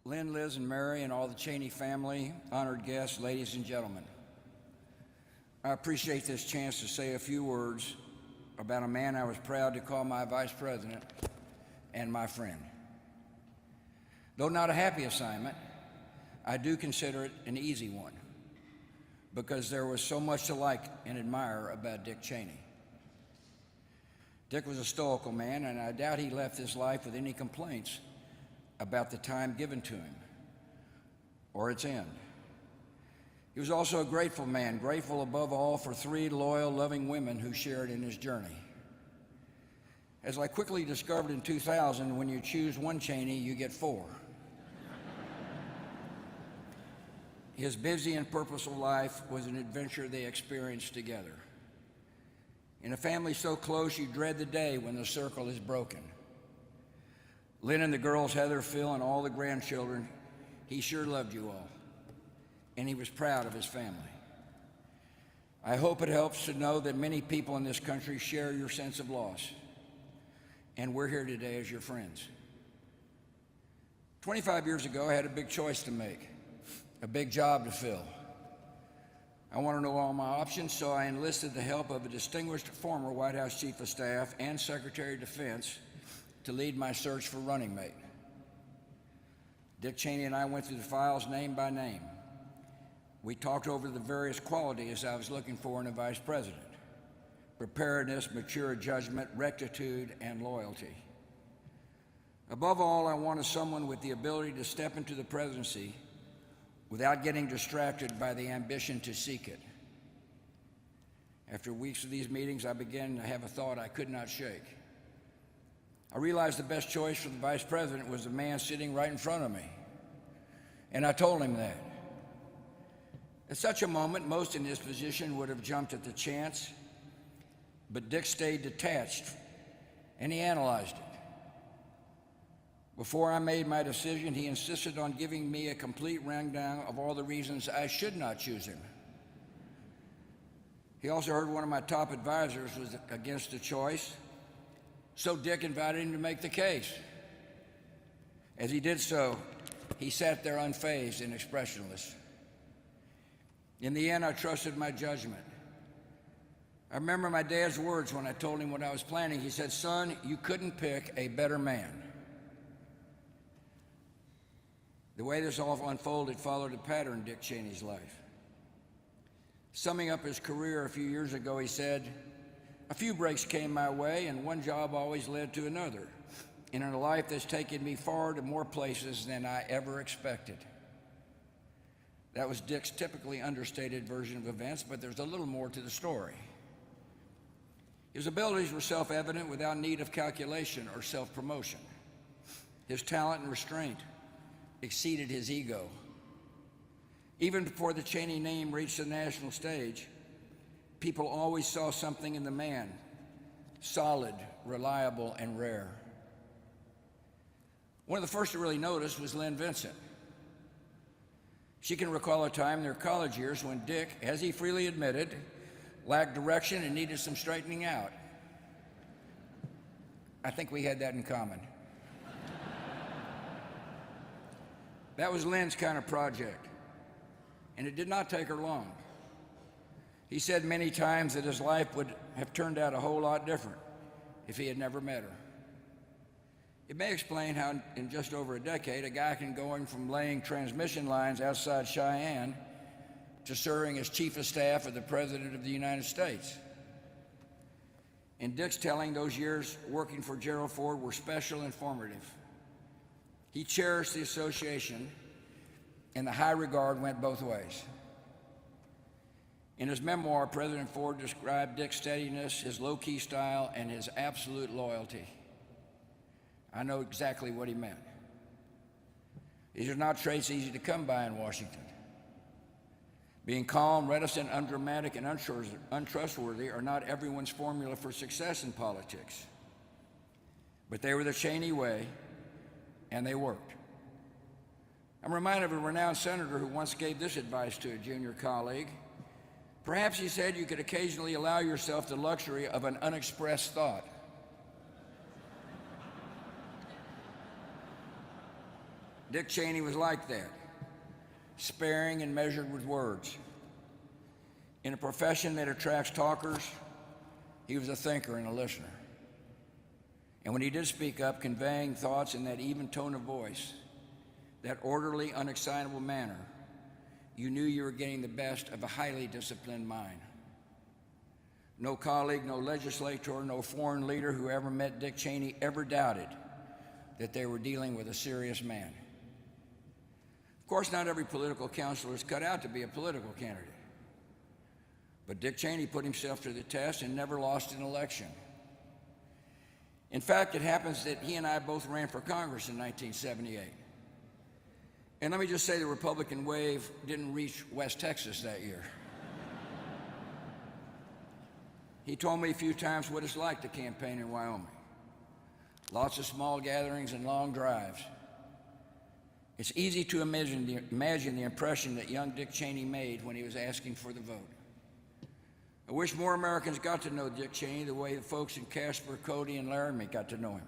Lynn, Liz, and Mary, and all the Cheney family, honored guests, ladies and gentlemen. I appreciate this chance to say a few words about a man I was proud to call my vice president and my friend. Though not a happy assignment, I do consider it an easy one because there was so much to like and admire about Dick Cheney. Dick was a stoical man, and I doubt he left this life with any complaints about the time given to him or its end. He was also a grateful man, grateful above all for 3 loyal, loving women who shared in his journey. As I quickly discovered in 2000, when you choose one Cheney, you get 4. His busy and purposeful life was an adventure they experienced together. In a family so close, you dread the day when the circle is broken. Lynn and the girls, Heather, Phil, and all the grandchildren, he sure loved you all, and he was proud of his family. I hope it helps to know that many people in this country share your sense of loss, and we're here today as your friends. 25 years ago, I had a big choice to make, a big job to fill. I want to know all my options, so I enlisted the help of a distinguished former White House Chief of Staff and Secretary of Defense to lead my search for running mate. Dick Cheney and I went through the files name by name. We talked over the various qualities I was looking for in a vice president: preparedness, mature judgment, rectitude, and loyalty. Above all, I wanted someone with the ability to step into the presidency without getting distracted by the ambition to seek it. After weeks of these meetings, I began to have a thought I could not shake. I realized the best choice for the vice president was the man sitting right in front of me, and I told him that. At such a moment, most in his position would have jumped at the chance, but Dick stayed detached, and he analyzed it. Before I made my decision, he insisted on giving me a complete rundown of all the reasons I should not choose him. He also heard one of my top advisors was against the choice, so Dick invited him to make the case. As he did so, he sat there unfazed and expressionless. In the end, I trusted my judgment. I remember my dad's words when I told him what I was planning. He said, "Son, you couldn't pick a better man." The way this all unfolded followed a pattern in Dick Cheney's life. Summing up his career a few years ago, he said, "A few breaks came my way, and one job always led to another, and in a life that's taken me far to more places than I ever expected." That was Dick's typically understated version of events, but there's a little more to the story. His abilities were self-evident without need of calculation or self-promotion. His talent and restraint exceeded his ego. Even before the Cheney name reached the national stage, people always saw something in the man, solid, reliable, and rare. One of the first to really notice was Lynn Vincent. She can recall a time in their college years when Dick, as he freely admitted, lacked direction and needed some straightening out. I think we had that in common. That was Lynn's kind of project, and it did not take her long. He said many times that his life would have turned out a whole lot different if he had never met her. It may explain how in just over a decade, a guy can go from laying transmission lines outside Cheyenne to serving as Chief of Staff of the President of the United States. In Dick's telling, those years working for Gerald Ford were special and formative. He cherished the association, and the high regard went both ways. In his memoir, President Ford described Dick's steadiness, his low-key style, and his absolute loyalty. I know exactly what he meant. These are not traits easy to come by in Washington. Being calm, reticent, undramatic, and untrustworthy are not everyone's formula for success in politics. But they were the Cheney way, and they worked. I'm reminded of a renowned senator who once gave this advice to a junior colleague. Perhaps he said you could occasionally allow yourself the luxury of an unexpressed thought. Dick Cheney was like that, sparing and measured with words. In a profession that attracts talkers, he was a thinker and a listener. And when he did speak up, conveying thoughts in that even tone of voice, that orderly, unexcitable manner, you knew you were getting the best of a highly disciplined mind. No colleague, no legislator, no foreign leader who ever met Dick Cheney ever doubted that they were dealing with a serious man. Of course, not every political counselor is cut out to be a political candidate. But Dick Cheney put himself to the test and never lost an election. In fact, it happens that he and I both ran for Congress in 1978. And let me just say the Republican wave didn't reach West Texas that year. He told me a few times what it's like to campaign in Wyoming. Lots of small gatherings and long drives. It's easy to imagine the impression that young Dick Cheney made when he was asking for the vote. I wish more Americans got to know Dick Cheney the way the folks in Casper, Cody, and Laramie got to know him.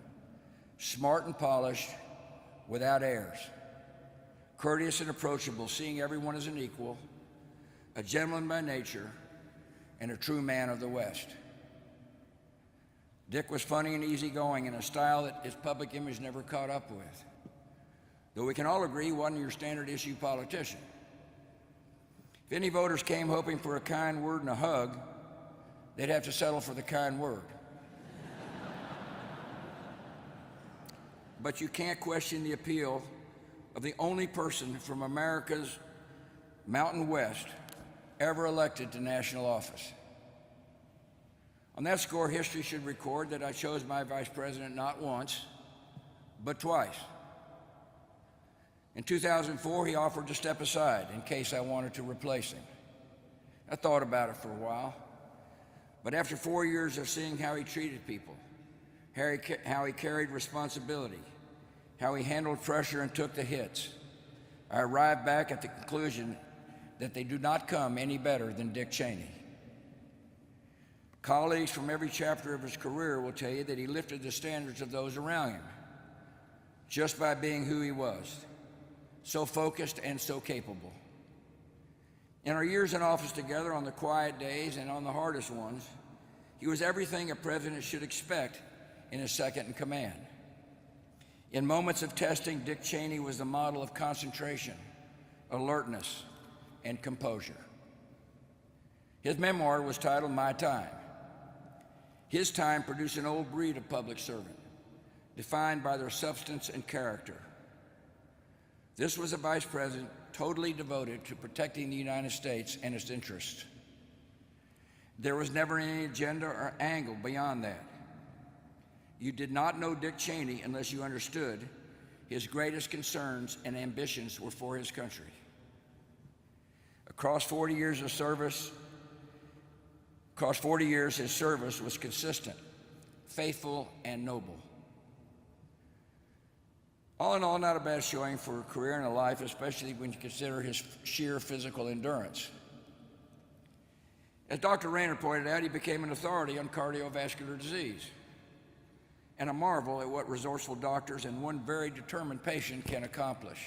Smart and polished, without airs. Courteous and approachable, seeing everyone as an equal, a gentleman by nature, and a true man of the West. Dick was funny and easygoing in a style that his public image never caught up with. Though we can all agree he wasn't your standard issue politician. If any voters came hoping for a kind word and a hug, they'd have to settle for the kind word. But you can't question the appeal of the only person from America's Mountain West ever elected to national office. On that score, history should record that I chose my vice president not once, but twice. In 2004, he offered to step aside in case I wanted to replace him. I thought about it for a while, but after 4 years of seeing how he treated people, how he carried responsibility, how he handled pressure and took the hits, I arrived back at the conclusion that they do not come any better than Dick Cheney. Colleagues from every chapter of his career will tell you that he lifted the standards of those around him just by being who he was, so focused and so capable. In our years in office together, on the quiet days and on the hardest ones, he was everything a president should expect in his second in command. In moments of testing, Dick Cheney was the model of concentration, alertness, and composure. His memoir was titled My Time. His time produced an old breed of public servant, defined by their substance and character. This was a vice president totally devoted to protecting the United States and its interests. There was never any agenda or angle beyond that. You did not know Dick Cheney unless you understood his greatest concerns and ambitions were for his country. Across 40 years, his service was consistent, faithful, and noble. All in all, not a bad showing for a career and a life, especially when you consider his sheer physical endurance. As Dr. Rayner pointed out, he became an authority on cardiovascular disease and a marvel at what resourceful doctors and one very determined patient can accomplish.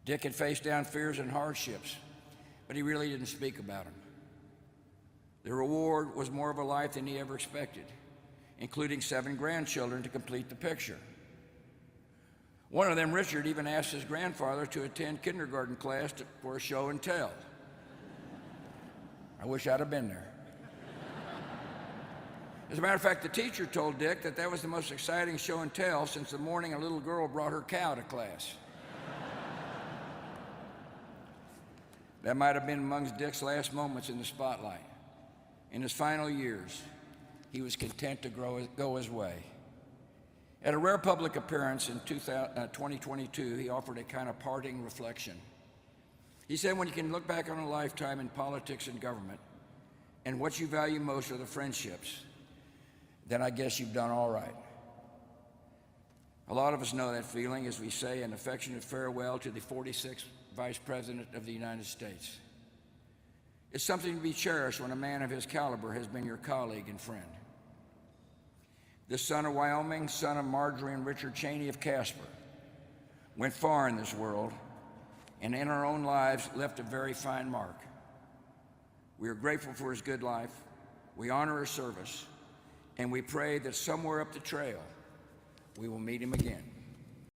Dick had faced down fears and hardships, but he really didn't speak about them. The reward was more of a life than he ever expected, including 7 grandchildren to complete the picture. One of them, Richard, even asked his grandfather to attend kindergarten class for a show and tell. I wish I'd have been there. As a matter of fact, the teacher told Dick that was the most exciting show and tell since the morning a little girl brought her cow to class. That might have been amongst Dick's last moments in the spotlight. In his final years, he was content to go his way. At a rare public appearance in 2022, he offered a kind of parting reflection. He said, when you can look back on a lifetime in politics and government, and what you value most are the friendships, then I guess you've done all right. A lot of us know that feeling as we say an affectionate farewell to the 46th Vice President of the United States. It's something to be cherished when a man of his caliber has been your colleague and friend. The son of Wyoming, son of Marjorie and Richard Cheney of Casper, went far in this world, and in our own lives left a very fine mark. We are grateful for his good life, we honor his service, and we pray that somewhere up the trail we will meet him again.